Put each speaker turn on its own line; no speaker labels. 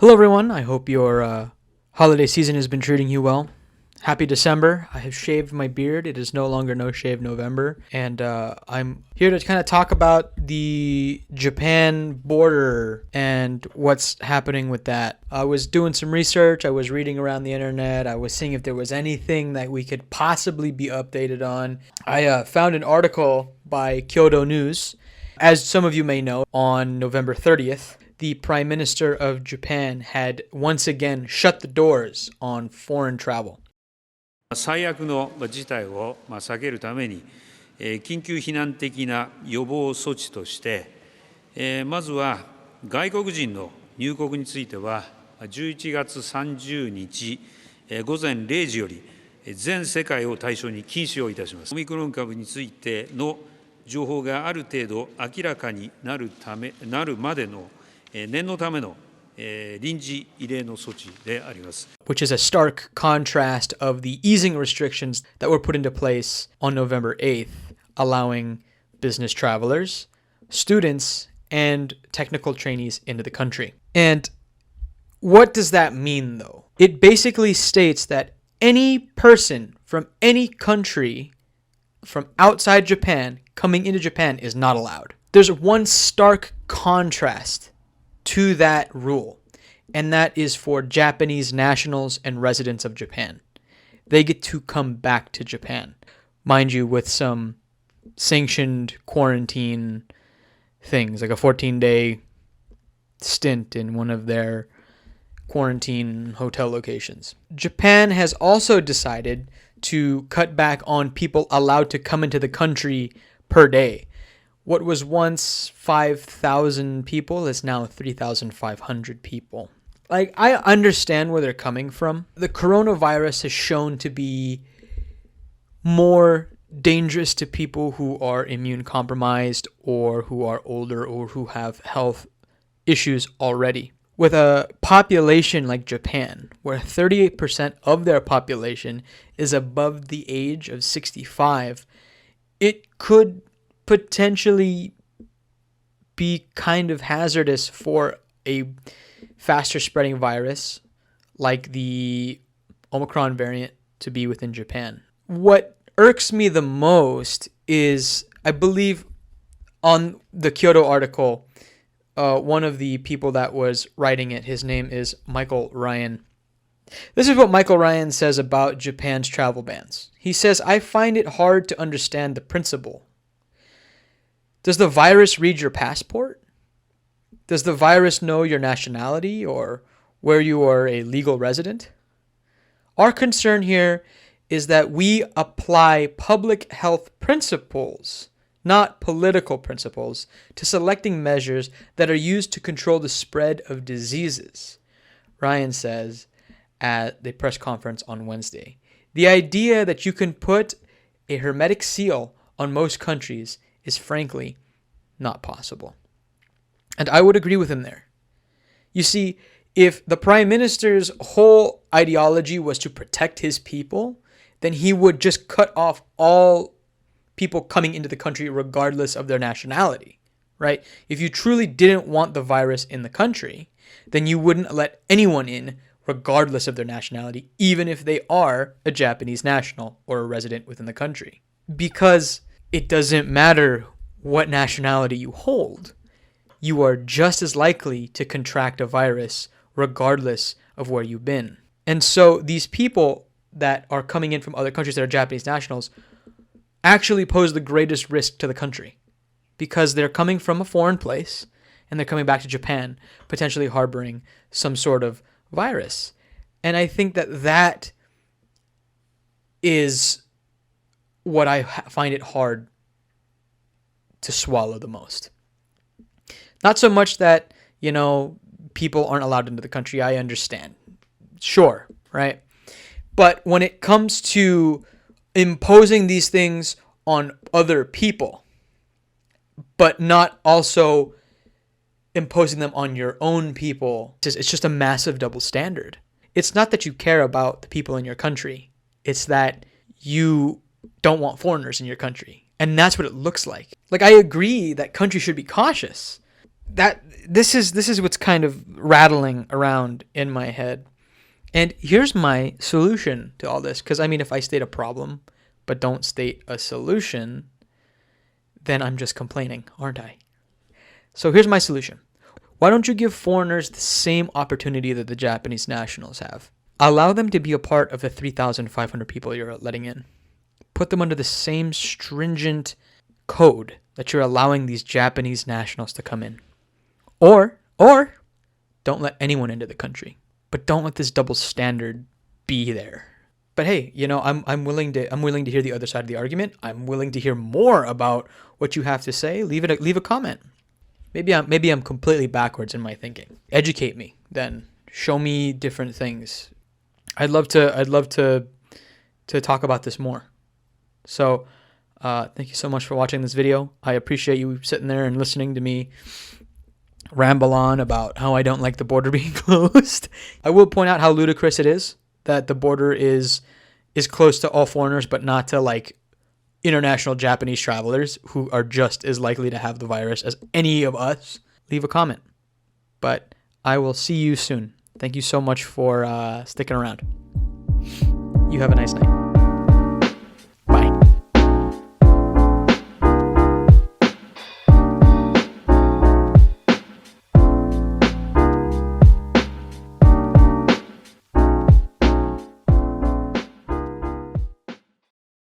Hello, everyone. I hope your holiday season has been treating you well. Happy December. I have shaved my beard. It is no longer No Shave November. And I'm here to kind of talk about the Japan border and what's happening with that. I was doing some research. I was reading around the internet. I was seeing if there was anything that we could possibly be updated on. I found an article by Kyodo News. As some of you may know, on November 30th, the Prime Minister of Japan had once again shut the doors on foreign travel.
最悪の事態を避けるために、緊急避難的な予防措置として、まずは外国人の入国については、11月30日午前0時より全世界を対象に禁止をいたします。オミクロン株についての情報がある程度明らかになるまでの念のための臨時異例の措置であります。
Which is a stark contrast of the easing restrictions that were put into place on November 8th, allowing business travelers, students, and technical trainees into the country. And what does that mean, though? It basically states that any person from any country from outside Japan coming into Japan is not allowed. There's one stark contrast to that rule, and that is for Japanese nationals and residents of Japan. They get to come back to Japan, mind you, with some sanctioned quarantine things, like a 14-day stint in one of their quarantine hotel locations. Japan has also decided to cut back on people allowed to come into the country per day. What was once 5,000 people is now 3,500 people. Like, I understand where they're coming from. The coronavirus has shown to be more dangerous to people who are immune compromised or who are older or who have health issues already. With a population like Japan, where 38% of their population is above the age of 65, it could potentially be kind of hazardous for a faster spreading virus like the Omicron variant to be within Japan. What irks me the most is, I believe on the Kyoto article, one of the people that was writing it, his name is Michael Ryan. This is what Michael Ryan says about Japan's travel bans. He says, "I find it hard to understand the principle. Does the virus read your passport? Does the virus know your nationality or where you are a legal resident? Our concern here is that we apply public health principles, not political principles, to selecting measures that are used to control the spread of diseases," Ryan says at the press conference on Wednesday. The idea that you can put a hermetic seal on most countries is frankly not possible. And I would agree with him there. You see, if the Prime Minister's whole ideology was to protect his people, then he would just cut off all people coming into the country regardless of their nationality, right? If you truly didn't want the virus in the country, then you wouldn't let anyone in regardless of their nationality, even if they are a Japanese national or a resident within the country. Because it doesn't matter what nationality you hold, you are just as likely to contract a virus regardless of where you've been. And so these people that are coming in from other countries that are Japanese nationals actually pose the greatest risk to the country because they're coming from a foreign place and they're coming back to Japan, potentially harboring some sort of virus. And I think that that is what I find it hard to swallow the most. Not so much that, people aren't allowed into the country. I understand. Sure, right? But when it comes to imposing these things on other people, but not also imposing them on your own people, it's just a massive double standard. It's not that you care about the people in your country. It's that you don't want foreigners in your country. And that's what it looks like. Like, I agree that countries should be cautious. this is what's kind of rattling around in my head. And here's my solution to all this. Because, I mean, if I state a problem but don't state a solution, then I'm just complaining, aren't I? So here's my solution. Why don't you give foreigners the same opportunity that the Japanese nationals have? Allow them to be a part of the 3,500 people you're letting in. Put them under the same stringent code that you're allowing these Japanese nationals to come in. Or don't let anyone into the country. But don't let this double standard be there. But hey, I'm willing to hear the other side of the argument. I'm willing to hear more about what you have to say. Leave a comment. Maybe I'm completely backwards in my thinking. Educate me, then show me different things. I'd love to talk about this more. So, thank you so much for watching this video. I appreciate you sitting there and listening to me ramble on about how I don't like the border being closed. I will point out how ludicrous it is that the border is close to all foreigners, but not to like international Japanese travelers who are just as likely to have the virus as any of us. Leave a comment. But I will see you soon. Thank you so much for sticking around. You have a nice night.